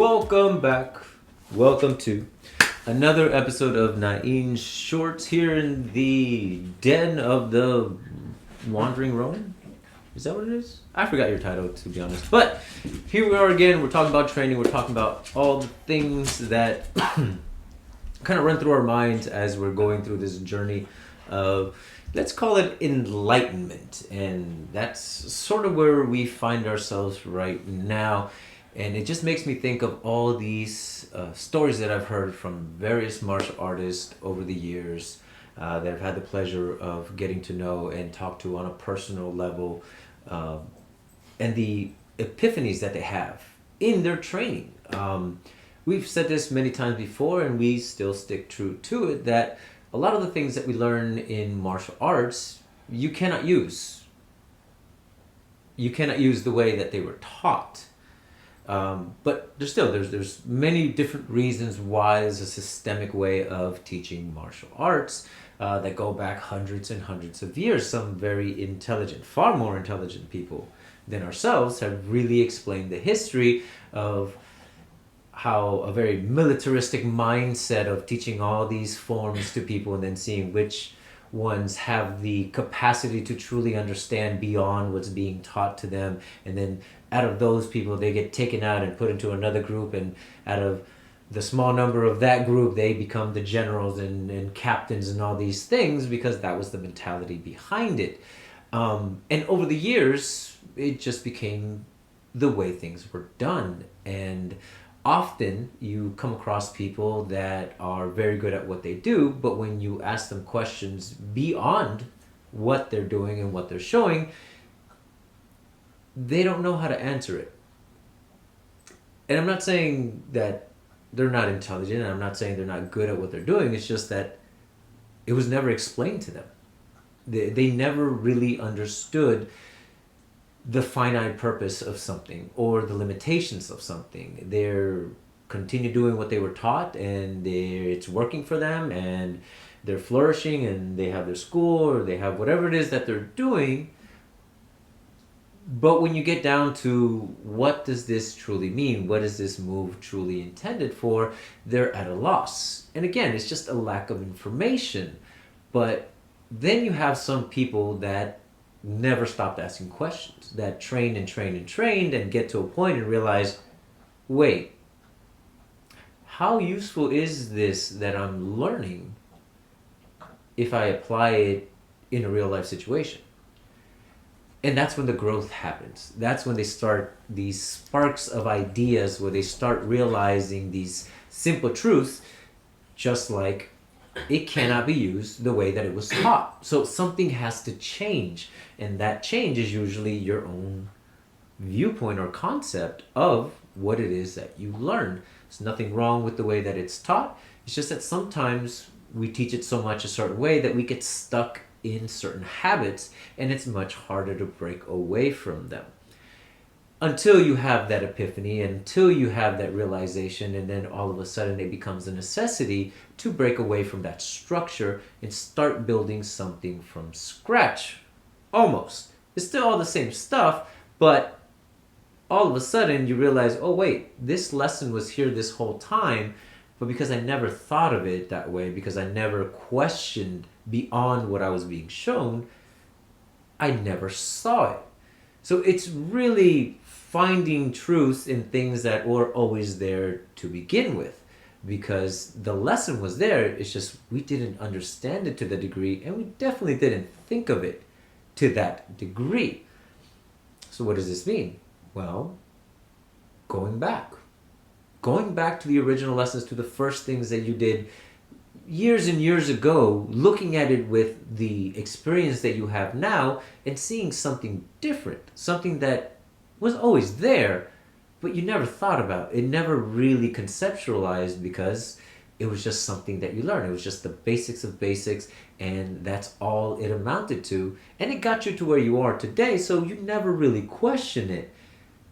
Welcome back. Welcome to another episode of Nain Shorts here in the den of the Wandering Ronin. Is that what it is? I forgot your title, to be honest. But here we are again. We're talking about training. We're talking about all the things that kind of run through our minds as we're going through this journey of, let's call it, enlightenment. And that's sort of where we find ourselves right now. And it just makes me think of all these stories that I've heard from various martial artists over the years that I've had the pleasure of getting to know and talk to on a personal level, and the epiphanies that they have in their training. We've said this many times before, and we still stick true to it, that a lot of the things that we learn in martial arts, you cannot use. You cannot use the way that they were taught. But there's many different reasons why there's a systemic way of teaching martial arts that go back hundreds and hundreds of years. Some very intelligent, far more intelligent people than ourselves have really explained the history of how a very militaristic mindset of teaching all these forms to people and then seeing which ones have the capacity to truly understand beyond what's being taught to them, and then out of those people they get taken out and put into another group, and out of the small number of that group they become the generals and captains and all these things, because that was the mentality behind it. And over the years it just became the way things were done. And often you come across people that are very good at what they do, but when you ask them questions beyond what they're doing and what they're showing, they don't know how to answer it. And I'm not saying that they're not intelligent, and I'm not saying they're not good at what they're doing. It's just that it was never explained to them. They never really understood the finite purpose of something or the limitations of something. They're continue doing what they were taught, and it's working for them, and they're flourishing, and they have their school, or they have whatever it is that they're doing. But when you get down to what does this truly mean, what is this move truly intended for, they're at a loss. And again, it's just a lack of information. But then you have some people that never stopped asking questions, that trained and trained and trained, and get to a point and realize, wait, how useful is this that I'm learning if I apply it in a real life situation? And that's when the growth happens. That's when they start these sparks of ideas, where they start realizing these simple truths, just like it cannot be used the way that it was taught. So something has to change. And that change is usually your own viewpoint or concept of what it is that you learned. There's nothing wrong with the way that it's taught. It's just that sometimes we teach it so much a certain way that we get stuck in certain habits, and it's much harder to break away from them. Until you have that epiphany, until you have that realization, and then all of a sudden it becomes a necessity to break away from that structure and start building something from scratch. Almost. It's still all the same stuff, but all of a sudden you realize, oh wait, this lesson was here this whole time, but because I never thought of it that way, because I never questioned beyond what I was being shown, I never saw it. So it's really finding truth in things that were always there to begin with, because the lesson was there. It's just we didn't understand it to the degree, and we definitely didn't think of it to that degree. So what does this mean? Well, going back to the original lessons, to the first things that you did years and years ago, looking at it with the experience that you have now and seeing something different, something that was always there, but you never thought about. It never really conceptualized, because it was just something that you learned. It was just the basics of basics, and that's all it amounted to. And it got you to where you are today, so you never really question it.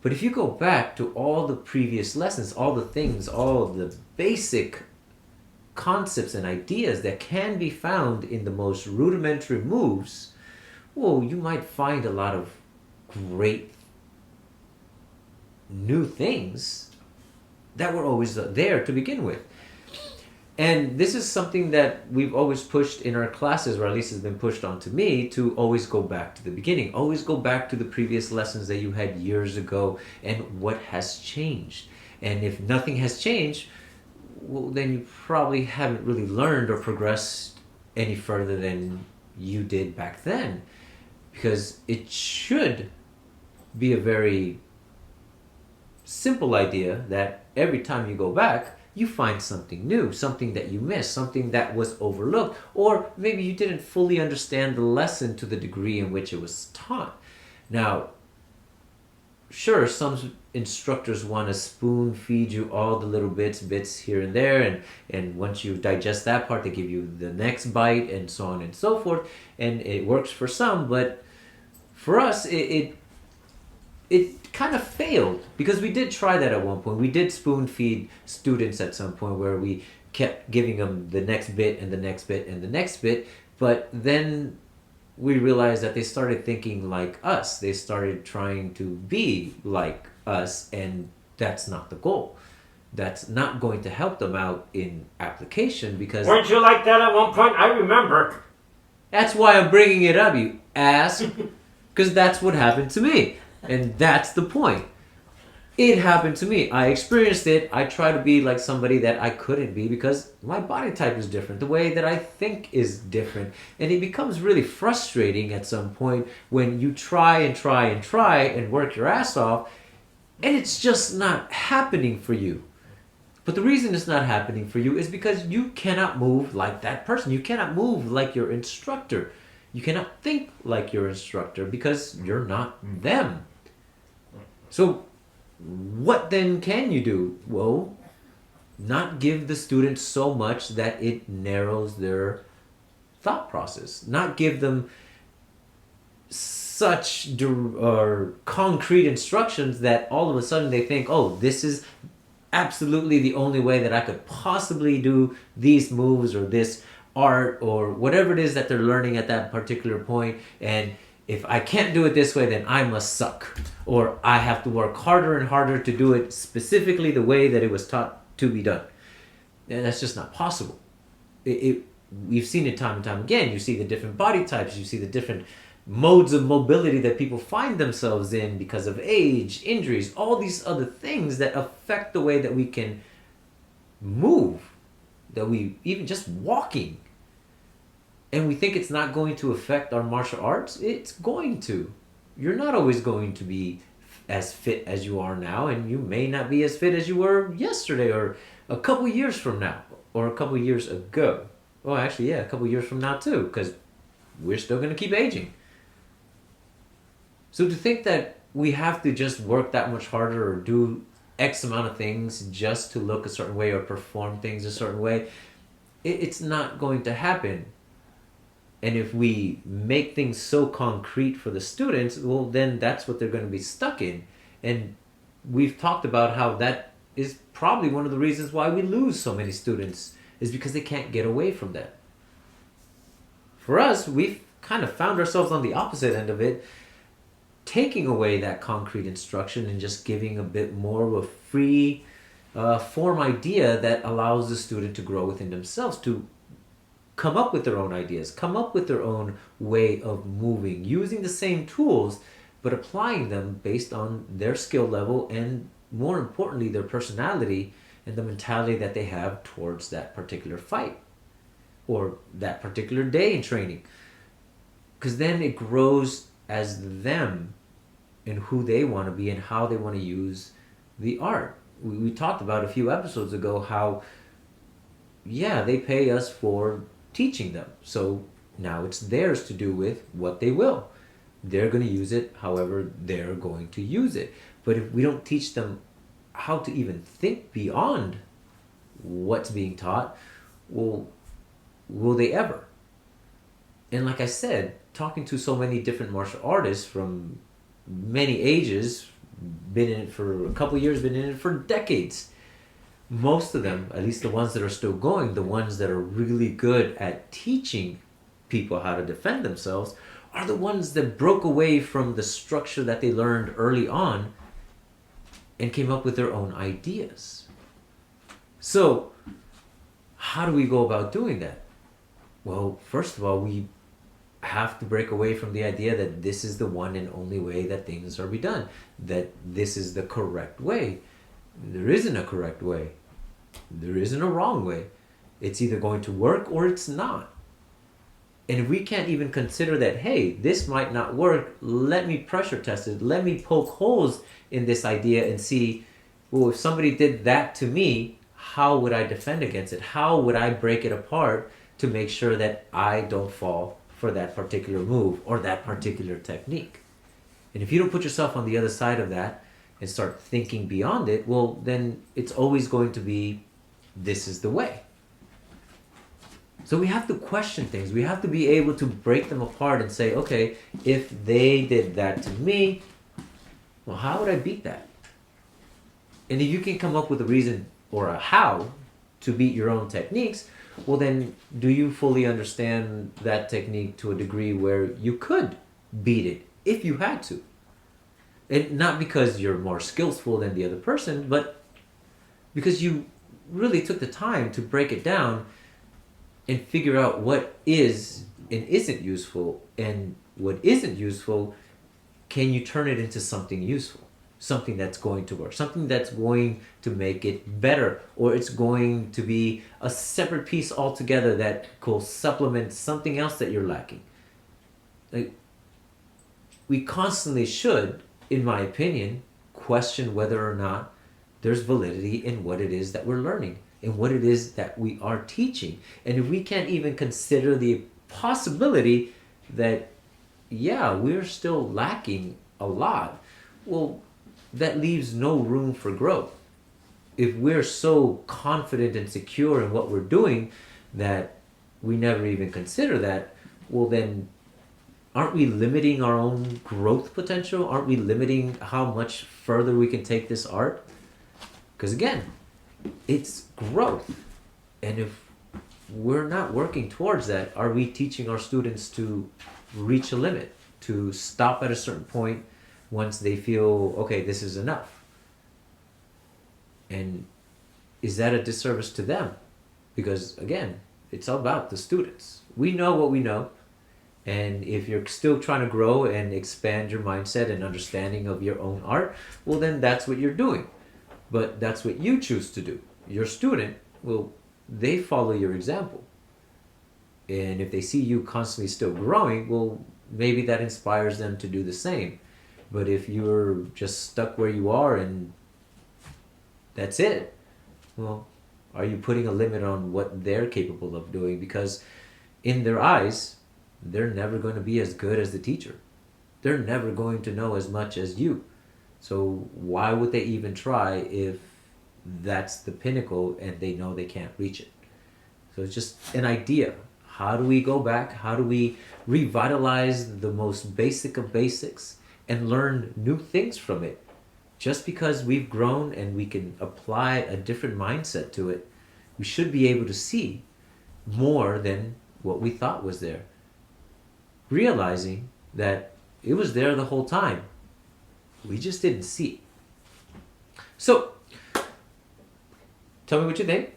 But if you go back to all the previous lessons, all the things, all the basic concepts and ideas that can be found in the most rudimentary moves, well, you might find a lot of great new things that were always there to begin with. And this is something that we've always pushed in our classes, or at least has been pushed onto me, to always go back to the beginning. Always go back to the previous lessons that you had years ago and what has changed. And if nothing has changed, well, then you probably haven't really learned or progressed any further than you did back then. Because it should be a very simple idea that every time you go back, you find something new, something that you missed, something that was overlooked, or maybe you didn't fully understand the lesson to the degree in which it was taught. Now, sure, some instructors want to spoon feed you all the little bits here and there, and once you digest that part, they give you the next bite, and so on and so forth, and it works for some, but for us, it kind of failed, because we did try that at one point. We did spoon feed students at some point, where we kept giving them the next bit and the next bit and the next bit, but then we realized that they started thinking like us. They started trying to be like us, and that's not the goal. That's not going to help them out in application, because... Weren't you like that at one point? I remember. That's why I'm bringing it up, you ass. Because that's what happened to me. And that's the point. It happened to me. I experienced it. I try to be like somebody that I couldn't be, because my body type is different. The way that I think is different. And it becomes really frustrating at some point when you try and work your ass off, and it's just not happening for you. But the reason it's not happening for you is because you cannot move like that person. You cannot move like your instructor. You cannot think like your instructor, because you're not them. So what then can you do? Well, not give the students so much that it narrows their thought process. Not give them such concrete instructions that all of a sudden they think, oh, this is absolutely the only way that I could possibly do these moves or this art or whatever it is that they're learning at that particular point, and if I can't do it this way, then I must suck, or I have to work harder and harder to do it specifically the way that it was taught to be done. And that's just not possible. We've seen it time and time again. You see the different body types, you see the different modes of mobility that people find themselves in because of age, injuries, all these other things that affect the way that we can move, that we even just walking. And we think it's not going to affect our martial arts. It's going to. You're not always going to be as fit as you are now, and you may not be as fit as you were yesterday or a couple years from now or a couple years ago. Well, actually, yeah, a couple years from now too, because we're still going to keep aging. So to think that we have to just work that much harder or do X amount of things just to look a certain way or perform things a certain way, it's not going to happen. And if we make things so concrete for the students, well, then that's what they're going to be stuck in. And we've talked about how that is probably one of the reasons why we lose so many students, is because they can't get away from that. For us, we've kind of found ourselves on the opposite end of it, taking away that concrete instruction and just giving a bit more of a free form idea that allows the student to grow within themselves, to come up with their own ideas, come up with their own way of moving, using the same tools, but applying them based on their skill level and, more importantly, their personality and the mentality that they have towards that particular fight or that particular day in training. Because then it grows as them and who they want to be and how they want to use the art. We talked about a few episodes ago how, yeah, they pay us for teaching them. So now it's theirs to do with what they will. They're going to use it however they're going to use it. But if we don't teach them how to even think beyond what's being taught, well, will they ever? And like I said, talking to so many different martial artists from many ages, been in it for a couple of years, been in it for decades, most of them, at least the ones that are still going, the ones that are really good at teaching people how to defend themselves, are the ones that broke away from the structure that they learned early on and came up with their own ideas. So, how do we go about doing that? Well, first of all, we have to break away from the idea that this is the one and only way that things are be done, that this is the correct way. There isn't a correct way. There isn't a wrong way. It's either going to work or it's not. And if we can't even consider that, hey, this might not work, let me pressure test it, let me poke holes in this idea and see, well, if somebody did that to me, how would I defend against it? How would I break it apart to make sure that I don't fall for that particular move or that particular technique? And if you don't put yourself on the other side of that and start thinking beyond it, well, then it's always going to be, this is the way. So we have to question things. We have to be able to break them apart and say, okay, if they did that to me, well, how would I beat that? And if you can come up with a reason or a how to beat your own techniques, well, then do you fully understand that technique to a degree where you could beat it if you had to? And not because you're more skillful than the other person, but because you really took the time to break it down and figure out what is and isn't useful, and what isn't useful, can you turn it into something useful, something that's going to work, something that's going to make it better, or it's going to be a separate piece altogether that will supplement something else that you're lacking. Like, we constantly should, in my opinion, question whether or not there's validity in what it is that we're learning and what it is that we are teaching. And if we can't even consider the possibility that, yeah, we're still lacking a lot, well, that leaves no room for growth. If we're so confident and secure in what we're doing that we never even consider that, well, then aren't we limiting our own growth potential? Aren't we limiting how much further we can take this art? Because again, it's growth. And if we're not working towards that, are we teaching our students to reach a limit, to stop at a certain point once they feel, okay, this is enough? And is that a disservice to them? Because again, it's all about the students. We know what we know. And if you're still trying to grow and expand your mindset and understanding of your own art, well, then that's what you're doing. But that's what you choose to do. Your student, well, they follow your example. And if they see you constantly still growing, well, maybe that inspires them to do the same. But if you're just stuck where you are and that's it, well, are you putting a limit on what they're capable of doing? Because in their eyes, they're never going to be as good as the teacher. They're never going to know as much as you. So why would they even try if that's the pinnacle and they know they can't reach it? So it's just an idea. How do we go back? How do we revitalize the most basic of basics and learn new things from it? Just because we've grown and we can apply a different mindset to it, we should be able to see more than what we thought was there. Realizing that it was there the whole time. We just didn't see it. So, tell me what you think.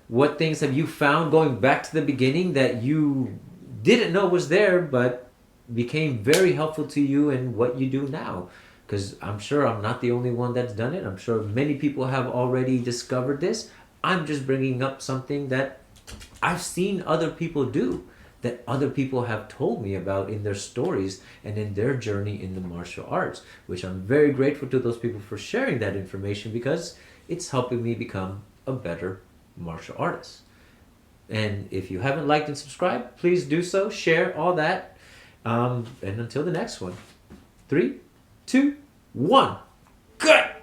What things have you found going back to the beginning that you didn't know was there but became very helpful to you in what you do now? Because I'm sure I'm not the only one that's done it. I'm sure many people have already discovered this. I'm just bringing up something that I've seen other people do, that other people have told me about in their stories and in their journey in the martial arts, which I'm very grateful to those people for sharing that information because it's helping me become a better martial artist. And if you haven't liked and subscribed, please do so, share all that. And until the next one, 3, 2, 1, cut!